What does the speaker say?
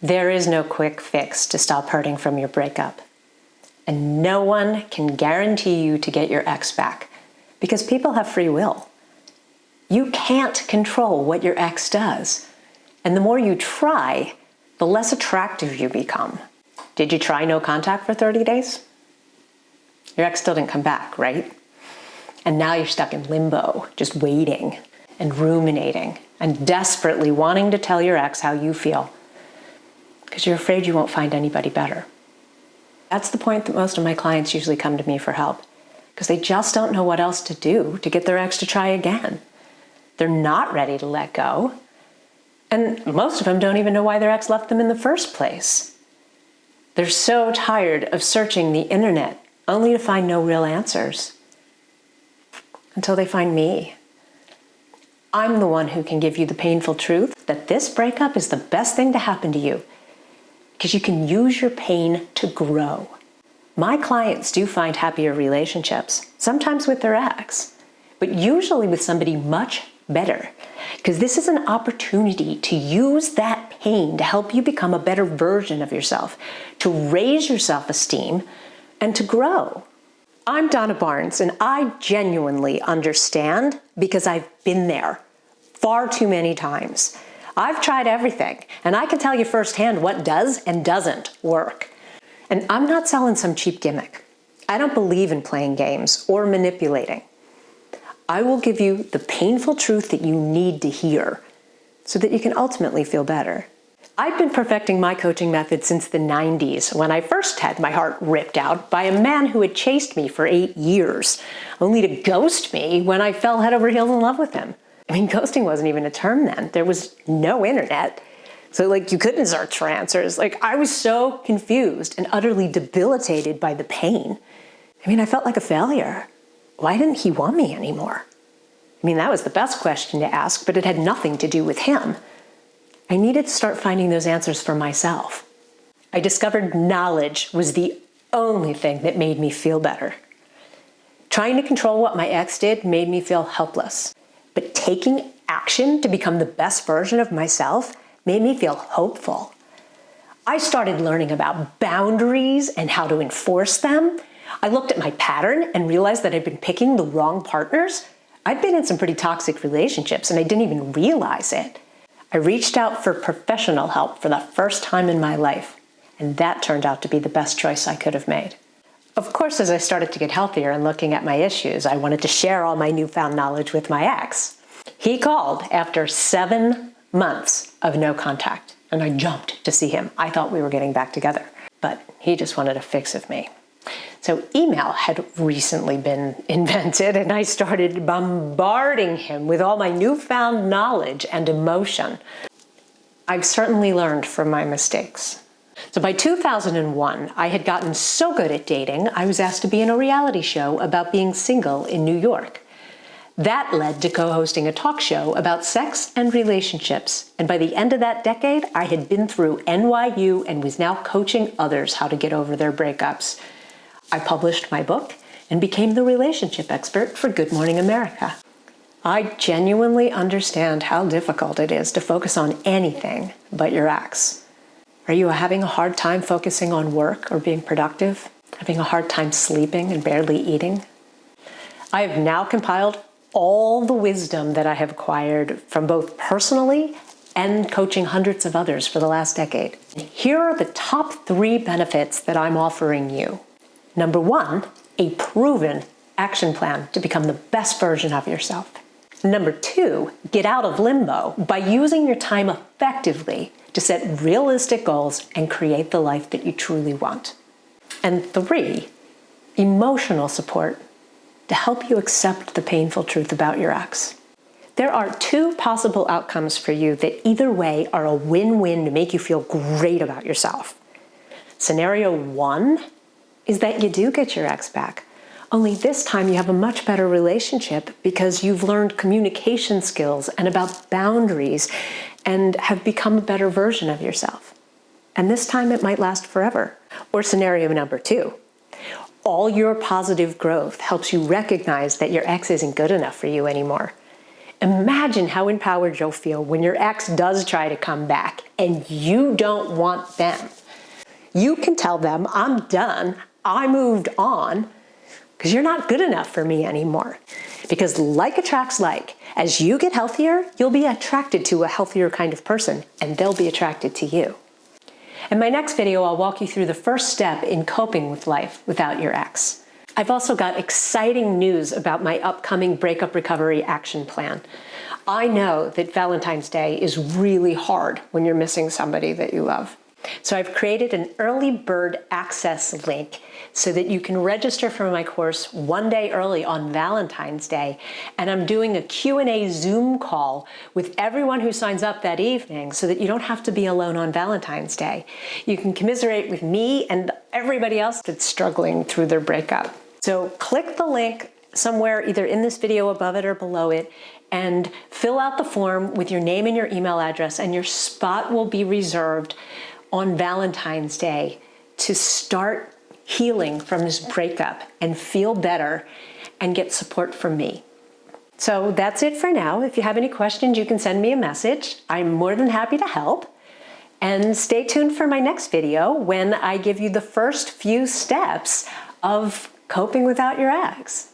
There is no quick fix to stop hurting from your breakup. And no one can guarantee you to get your ex back because people have free will. You can't control what your ex does. And the more you try, the less attractive you become. Did you try no contact for 30 days? Your ex still didn't come back, right? And now you're stuck in limbo, just waiting and ruminating and desperately wanting to tell your ex how you feel because you're afraid you won't find anybody better. That's the point that most of my clients usually come to me for help because they just don't know what else to do to get their ex to try again. They're not ready to let go. And most of them don't even know why their ex left them in the first place. They're so tired of searching the internet only to find no real answers. Until they find me. I'm the one who can give you the painful truth that this breakup is the best thing to happen to you because you can use your pain to grow. My clients do find happier relationships, sometimes with their ex, but usually with somebody much better, because this is an opportunity to use that pain to help you become a better version of yourself, to raise your self-esteem, and to grow. I'm Donna Barnes, and I genuinely understand because I've been there far too many times. I've tried everything, and I can tell you firsthand what does and doesn't work. And I'm not selling some cheap gimmick. I don't believe in playing games or manipulating. I will give you the painful truth that you need to hear so that you can ultimately feel better. I've been perfecting my coaching method since the 90s when I first had my heart ripped out by a man who had chased me for 8 years, only to ghost me when I fell head over heels in love with him. I mean, ghosting wasn't even a term then. There was no internet. So you couldn't search for answers. I was so confused and utterly debilitated by the pain. I mean, I felt like a failure. Why didn't he want me anymore? I mean, that was the best question to ask, but it had nothing to do with him. I needed to start finding those answers for myself. I discovered knowledge was the only thing that made me feel better. Trying to control what my ex did made me feel helpless. But taking action to become the best version of myself made me feel hopeful. I started learning about boundaries and how to enforce them. I looked at my pattern and realized that I'd been picking the wrong partners. I'd been in some pretty toxic relationships and I didn't even realize it. I reached out for professional help for the first time in my life, and that turned out to be the best choice I could have made. Of course, as I started to get healthier and looking at my issues, I wanted to share all my newfound knowledge with my ex. He called after 7 months of no contact, and I jumped to see him. I thought we were getting back together, but he just wanted a fix of me. So email had recently been invented, and I started bombarding him with all my newfound knowledge and emotion. I've certainly learned from my mistakes. So by 2001, I had gotten so good at dating, I was asked to be in a reality show about being single in New York. That led to co-hosting a talk show about sex and relationships. And by the end of that decade, I had been through NYU and was now coaching others how to get over their breakups. I published my book and became the relationship expert for Good Morning America. I genuinely understand how difficult it is to focus on anything but your ex. Are you having a hard time focusing on work or being productive? Having a hard time sleeping and barely eating? I have now compiled all the wisdom that I have acquired from both personally and coaching hundreds of others for the last decade. Here are the top 3 benefits that I'm offering you. Number 1, a proven action plan to become the best version of yourself. Number 2, get out of limbo by using your time effectively to set realistic goals and create the life that you truly want. And 3, emotional support to help you accept the painful truth about your ex. There are 2 possible outcomes for you that either way are a win-win to make you feel great about yourself. Scenario 1 is that you do get your ex back, only this time you have a much better relationship because you've learned communication skills and about boundaries and have become a better version of yourself. And this time it might last forever. Or scenario number 2. All your positive growth helps you recognize that your ex isn't good enough for you anymore. Imagine how empowered you'll feel when your ex does try to come back and you don't want them. You can tell them, I'm done, I moved on, because you're not good enough for me anymore. Because like attracts like. As you get healthier, you'll be attracted to a healthier kind of person, and they'll be attracted to you. In my next video, I'll walk you through the first step in coping with life without your ex. I've also got exciting news about my upcoming Breakup Recovery Action Plan. I know that Valentine's Day is really hard when you're missing somebody that you love. So I've created an early bird access link so that you can register for my course one day early on Valentine's Day. And I'm doing a Q&A Zoom call with everyone who signs up that evening so that you don't have to be alone on Valentine's Day. You can commiserate with me and everybody else that's struggling through their breakup. So click the link somewhere either in this video above it or below it and fill out the form with your name and your email address, and your spot will be reserved on Valentine's Day to start healing from this breakup and feel better and get support from me. So that's it for now. If you have any questions, you can send me a message. I'm more than happy to help. And stay tuned for my next video when I give you the first few steps of coping without your ex.